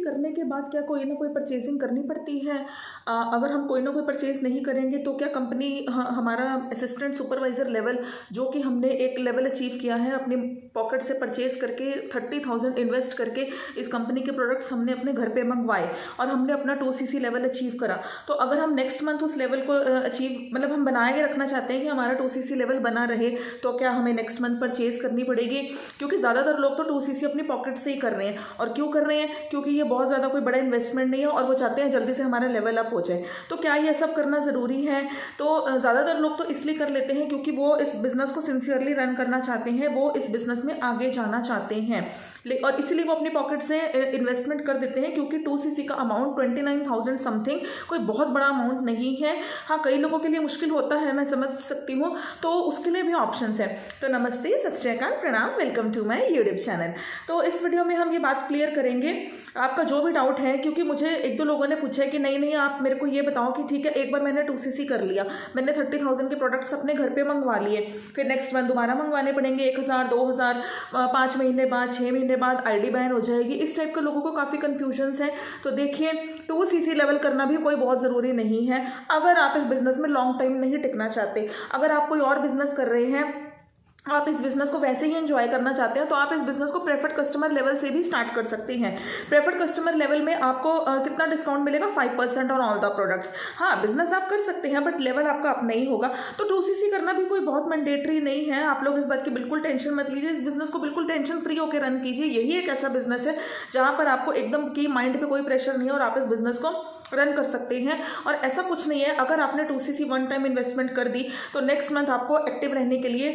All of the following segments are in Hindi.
करने के बाद क्या कोई ना कोई परचेजिंग करनी पड़ती है? अगर हम कोई ना कोई परचेज नहीं करेंगे तो क्या कंपनी हमारा असिस्टेंट सुपरवाइज़र लेवल जो कि हमने एक लेवल अचीव किया है अपनी पॉकेट से परचेज करके 30,000 इन्वेस्ट करके इस कंपनी के प्रोडक्ट्स हमने अपने घर पे मंगवाए और हमने अपना 2cc लेवल अचीव करा, तो अगर हम नेक्स्ट मंथ उस लेवल को अचीव मतलब हम बना के रखना चाहते हैं कि हमारा 2cc लेवल बना रहे, तो क्या हमें नेक्स्ट मंथ परचेज करनी पड़ेगी? क्योंकि ज़्यादातर लोग तो 2cc अपनी पॉकेट से ही कर रहे हैं। और क्यों कर रहे हैं? क्योंकि ये बहुत ज़्यादा कोई बड़ा इन्वेस्टमेंट नहीं है और वो चाहते हैं जल्दी से हमारा लेवल अप हो जाए। तो क्या ये सब करना ज़रूरी है? तो ज़्यादातर लोग तो इसलिए कर लेते हैं क्योंकि वो इस बिज़नेस को सिंसियरली रन करना चाहते हैं, वो इस बिज़नेस में आगे जाना चाहते हैं, और इसलिए वो अपनी पॉकेट से इन्वेस्टमेंट कर देते हैं। क्योंकि 2cc का अमाउंट 29,000 समथिंग कोई बहुत बड़ा अमाउंट नहीं है। हाँ, कई लोगों के लिए मुश्किल होता है, मैं समझ सकती हूँ, तो उसके लिए भी ऑप्शंस है। तो नमस्ते, सत श्री अकाल, प्रणाम, welcome to my YouTube channel. तो इस वीडियो में हम ये बात क्लियर करेंगे आपका जो भी डाउट है, क्योंकि मुझे एक दो लोगों ने पूछा है कि नहीं आप मेरे को ये बताओ कि ठीक है, एक बार मैंने 2cc कर लिया, मैंने 30,000 के प्रोडक्ट्स अपने घर पे मंगवा लिए, फिर नेक्स्ट मंथ दोबारा मंगवाने पड़ेंगे 1,000, 2,000, 5 महीने बाद, 6 महीने बाद आईडी बैन हो जाएगी। इस टाइप के लोगों को काफ़ी कन्फ्यूजन्स है। तो देखिए, 2cc लेवल करना भी कोई बहुत ज़रूरी नहीं है अगर आप इस बिज़नेस में लॉन्ग टाइम नहीं टिकना चाहते। अगर आप कोई और बिज़नेस कर रहे हैं, आप इस बिज़नेस को वैसे ही एंजॉय करना चाहते हैं, तो आप इस बिज़नेस को प्रेफर्ड कस्टमर लेवल से भी स्टार्ट कर सकते हैं। प्रेफर्ड कस्टमर लेवल में आपको कितना डिस्काउंट मिलेगा? 5% ऑन ऑल द प्रोडक्ट्स। हाँ, बिजनेस आप कर सकते हैं बट लेवल आपका अपना ही होगा। तो 2cc करना भी कोई बहुत मैंडेटरी नहीं है। आप लोग इस बात की बिल्कुल टेंशन मत लीजिए, इस बिज़नेस को बिल्कुल टेंशन फ्री होकर रन कीजिए। यही एक ऐसा बिज़नेस है जहाँ पर आपको एकदम की माइंड पर कोई प्रेशर नहीं है और आप इस बिज़नेस को रन कर सकते हैं। और ऐसा कुछ नहीं है, अगर आपने 2cc वन टाइम इन्वेस्टमेंट कर दी तो नेक्स्ट मंथ आपको एक्टिव रहने के लिए,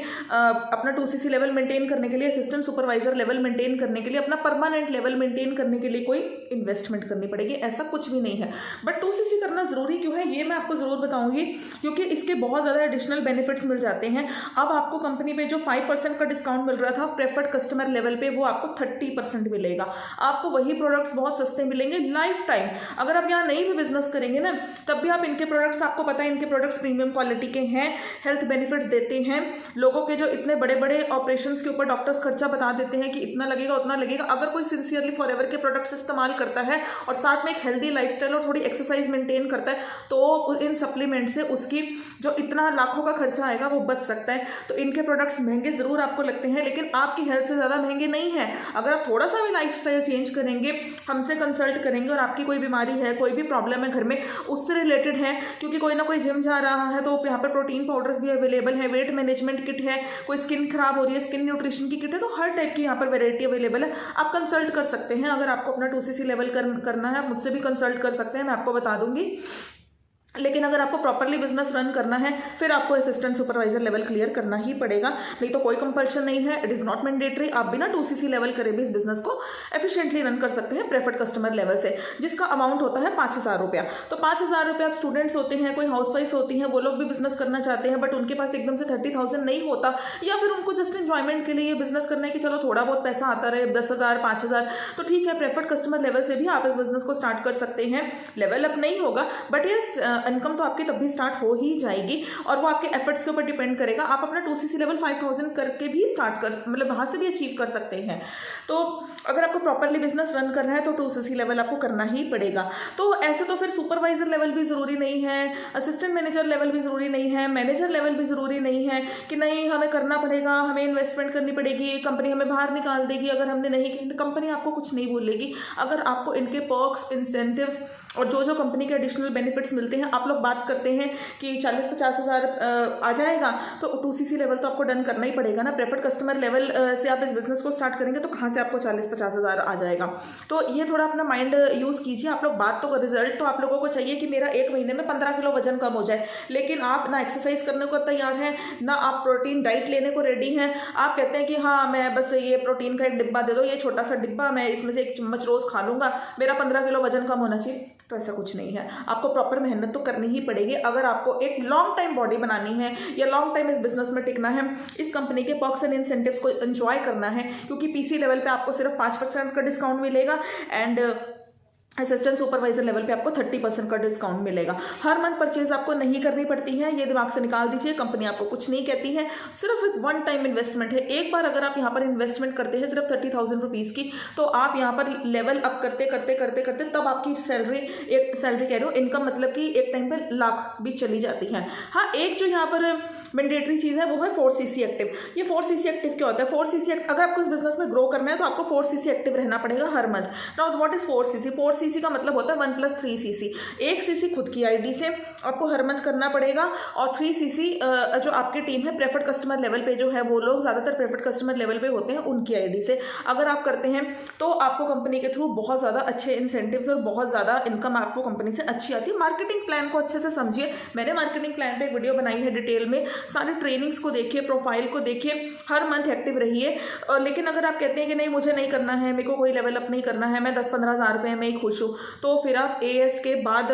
अपना 2cc लेवल मेंटेन करने के लिए, असिस्टेंट सुपरवाइजर लेवल मेंटेन करने के लिए, अपना परमानेंट लेवल मेंटेन करने के लिए कोई इन्वेस्टमेंट करनी पड़ेगी, ऐसा कुछ भी नहीं है। बट 2cc करना जरूरी क्यों है ये मैं आपको जरूर बताऊंगी, क्योंकि इसके बहुत ज़्यादा एडिशनल बेनिफिट्स मिल जाते हैं। अब आपको कंपनी पे जो 5% का डिस्काउंट मिल रहा था प्रेफर्ड कस्टमर लेवल पे, वो आपको 30% मिलेगा। आपको वही प्रोडक्ट्स बहुत सस्ते मिलेंगे लाइफ टाइम। अगर आप यहाँ नहीं भी बिजनेस करेंगे ना, तब भी आप इनके प्रोडक्ट्स, आपको पता है इनके प्रोडक्ट्स प्रीमियम क्वालिटी के हैं, हेल्थ बेनिफिट्स देते हैं। लोगों के जो इतने बड़े बड़े ऑपरेशंस के ऊपर डॉक्टर्स खर्चा बता देते हैं कि इतना लगेगा उतना लगेगा, अगर कोई सिंसियरली फॉरएवर के प्रोडक्ट्स इस्तेमाल करता है और साथ में एक हेल्दी लाइफस्टाइल और थोड़ी एक्सरसाइज मेंटेन करता है, तो इन सप्लीमेंट से उसकी जो इतना लाखों का खर्चा आएगा वो बच सकता है। तो इनके प्रोडक्ट्स महंगे जरूर आपको लगते हैं, लेकिन आपकी हेल्थ से ज़्यादा महंगे नहीं है। अगर आप थोड़ा सा भी लाइफस्टाइल चेंज करेंगे, हमसे कंसल्ट करेंगे और आपकी कोई बीमारी है, कोई भी प्रॉब्लम है घर में, उससे रिलेटेड है, क्योंकि कोई ना कोई जिम जा रहा है तो यहाँ पर प्रोटीन पाउडर्स भी अवेलेबल है, वेट मैनेजमेंट किट है, कोई स्किन खराब हो रही है, स्किन न्यूट्रिशन की किट है, तो हर टाइप की यहाँ पर वैरायटी अवेलेबल है। आप कंसल्ट कर सकते हैं। अगर आपको अपना 2cc लेवल करना है, आप मुझसे भी कंसल्ट कर सकते हैं, मैं आपको बता दूंगी। लेकिन अगर आपको प्रॉपरली बिजनेस रन करना है, फिर आपको असिस्टेंट सुपरवाइजर लेवल क्लियर करना ही पड़ेगा, नहीं तो कोई कंपल्शन नहीं है, इट इज़ नॉट मैंडेटरी। आप बिना 2cc लेवल करे भी इस बिजनेस को एफिशिएंटली रन कर सकते हैं प्रेफर्ड कस्टमर लेवल से, जिसका अमाउंट होता है 5,000 रुपया। तो 5,000 रुपया, आप स्टूडेंट्स होते हैं, कोई हाउसवाइफ होती हैं, वो लोग भी बिजनेस करना चाहते हैं बट उनके पास एकदम से 30,000 नहीं होता, या फिर उनको जस्ट एंजॉयमेंट के लिए ये बिजनेस करना है कि चलो थोड़ा बहुत पैसा आता रहे, 10,000, 5,000, तो ठीक है, प्रेफर्ड कस्टमर लेवल से भी आप इस बिजनेस को स्टार्ट कर सकते हैं। लेवल अप नहीं होगा बट ये इनकम तो आपकी तब भी स्टार्ट हो ही जाएगी, और वो आपके एफर्ट्स के ऊपर डिपेंड करेगा। आप अपना 2cc लेवल 5,000 करके भी स्टार्ट कर, मतलब वहां से भी अचीव कर सकते हैं। तो अगर आपको प्रॉपरली बिजनेस रन करना है तो 2cc लेवल आपको करना ही पड़ेगा। तो ऐसे तो फिर सुपरवाइजर लेवल भी जरूरी नहीं है, असिस्टेंट मैनेजर लेवल भी जरूरी नहीं है, मैनेजर लेवल भी जरूरी नहीं है कि नहीं हमें करना पड़ेगा, हमें इन्वेस्टमेंट करनी पड़ेगी, कंपनी हमें बाहर निकाल देगी अगर हमने नहीं की। कंपनी आपको कुछ नहीं बोलेगी अगर आपको इनके पर्क्स, इंसेंटिव्स और जो जो कंपनी के एडिशनल बेनिफिट्स मिलते हैं, आप लोग बात करते हैं कि 40-50 हज़ार आ जाएगा, तो 2cc लेवल तो आपको डन करना ही पड़ेगा ना। प्रेफर्ड कस्टमर लेवल से आप इस बिजनेस को स्टार्ट करेंगे तो कहाँ से आपको 40-50 हज़ार आ जाएगा? तो ये थोड़ा अपना माइंड यूज़ कीजिए। आप लोग बात तो, रिजल्ट तो आप लोगों को चाहिए कि मेरा 1 महीने में 15 किलो वजन कम हो जाए, लेकिन आप ना एक्सरसाइज करने को तैयार हैं, ना आप प्रोटीन डाइट लेने को रेडी हैं। आप कहते हैं कि हाँ मैं बस ये प्रोटीन का एक डिब्बा दे दो, ये छोटा सा डिब्बा, मैं इसमें से 1 चम्मच रोज खा लूंगा, मेरा 15 किलो वजन कम होना चाहिए। तो ऐसा कुछ नहीं है, आपको प्रॉपर मेहनत तो करनी ही पड़ेगी। अगर आपको एक लॉन्ग टाइम बॉडी बनानी है या लॉन्ग टाइम इस बिजनेस में टिकना है, इस कंपनी के पर्क्स एंड इंसेंटिव्स को एंजॉय करना है, क्योंकि पीसी लेवल पे आपको सिर्फ 5% का डिस्काउंट मिलेगा एंड असिस्टेंट सुपरवाइजर लेवल पे आपको 30% का डिस्काउंट मिलेगा। हर मंथ परचेज आपको नहीं करनी पड़ती है, ये दिमाग से निकाल दीजिए। कंपनी आपको कुछ नहीं कहती है, सिर्फ एक वन टाइम इन्वेस्टमेंट है। एक बार अगर आप यहाँ पर इन्वेस्टमेंट करते हैं सिर्फ 30,000 रुपीज़ की, तो आप यहाँ पर लेवल अप करते करते करते करते तब आपकी सैलरी कह रहे हो इनकम, मतलब कि एक टाइम पर लाख भी चली जाती है। हाँ, एक जो यहाँ पर मैंडेटरी चीज़ है वो है 4cc एक्टिव। ये 4cc एक्टिव क्या होता है? 4cc अगर आपको इस बिजनेस में ग्रो करना है तो आपको 4cc एक्टिव रहना पड़ेगा हर month. Now what is 4cc? 4cc का मतलब होता है 1+3cc। 1cc खुद की आईडी से आपको हर मंथ करना पड़ेगा, और 3cc जो आपकी टीम है प्रेफर्ड कस्टमर लेवल पे जो है, वो लोग ज़्यादातर प्रेफर्ड कस्टमर लेवल पे होते हैं, उनकी आईडी से अगर आप करते हैं तो आपको कंपनी के थ्रू बहुत ज़्यादा अच्छे इंसेंटिव्स और बहुत ज़्यादा इनकम आपको कंपनी से अच्छी आती है। मार्केटिंग प्लान को अच्छे से समझिए। मैंने मार्केटिंग प्लान पे एक वीडियो बनाई है डिटेल में, सारी ट्रेनिंग्स को देखिए, प्रोफाइल को देखिए, हर मंथ एक्टिव रहिए। लेकिन अगर आप कहते हैं कि नहीं मुझे नहीं करना है, मेरे को कोई लेवल अप नहीं करना है, मैं 10-15 हज़ार रुपये में ही खुश हूँ, तो फिर आप एएस के बाद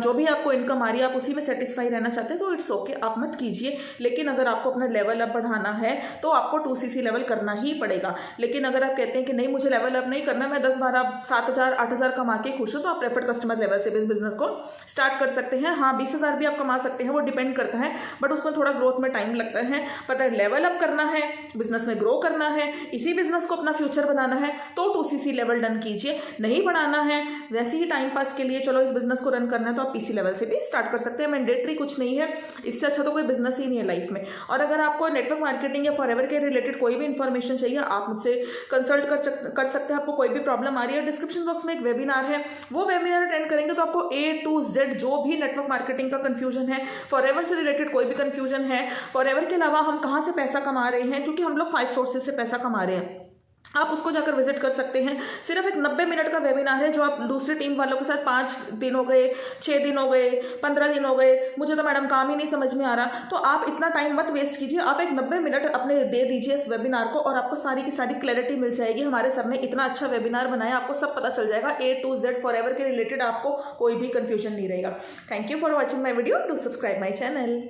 जो भी आपको इनकम आ रही है आप उसी में सेटिस्फाई रहना चाहते हैं तो इट्स ओके, आप मत कीजिए। लेकिन अगर आपको अपना लेवल अप बढ़ाना है तो आपको 2cc लेवल करना ही पड़ेगा। लेकिन अगर आप कहते हैं कि नहीं मुझे लेवल अप नहीं करना, मैं 10-12 7,000 8,000 कमा के खुश हूँ, तो आप प्रेफर्ड कस्टमर लेवल से भी इस बिजनेस को स्टार्ट कर सकते हैं। हाँ, 20,000 भी आप कमा सकते हैं, वो डिपेंड करता है, बट उसमें थोड़ा ग्रोथ में टाइम लगता है। पर लेवल अप करना है, बिजनेस में ग्रो करना है, इसी बिजनेस को अपना फ्यूचर बनाना है तो 2cc लेवल डन कीजिए। नहीं बढ़ाना है, वैसे ही टाइम पास के लिए चलो इस बिजनेस को रन करना है, तो आप पीसी लेवल से भी स्टार्ट कर सकते हैं। मैंडेटरी कुछ नहीं है, इससे अच्छा तो कोई बिजनेस ही नहीं है लाइफ में। और अगर आपको नेटवर्क मार्केटिंग या फॉरएवर के रिलेटेड कोई भी इन्फॉर्मेशन चाहिए, आप मुझसे कंसल्ट कर सकते हैं। आपको कोई भी प्रॉब्लम आ रही है, डिस्क्रिप्शन बॉक्स में एक वेबिनार है, वो वेबिनार अटेंड करेंगे तो आपको A to Z जो भी नेटवर्क मार्केटिंग का कंफ्यूजन है, फॉरएवर से रिलेटेड कोई भी कंफ्यूजन है, फॉरएवर के अलावा हम कहाँ से पैसा कमा रहे हैं, क्योंकि हम लोग 5 सोर्सेज से पैसा कमा रहे हैं, आप उसको जाकर विजिट कर सकते हैं। सिर्फ एक 90 मिनट का वेबिनार है जो आप दूसरी टीम वालों के साथ 5 दिन हो गए, 6 दिन हो गए, 15 दिन हो गए, मुझे तो मैडम काम ही नहीं समझ में आ रहा, तो आप इतना टाइम मत वेस्ट कीजिए। आप एक 90 मिनट अपने दे दीजिए इस वेबिनार को और आपको सारी की सारी क्लैरिटी मिल जाएगी। हमारे सर ने इतना अच्छा वेबिनार बनाया, आपको सब पता चल जाएगा A to Z फॉरएवर के रिलेटेड, आपको कोई भी कंफ्यूजन नहीं रहेगा। Thank you for watching my video, do subscribe my channel.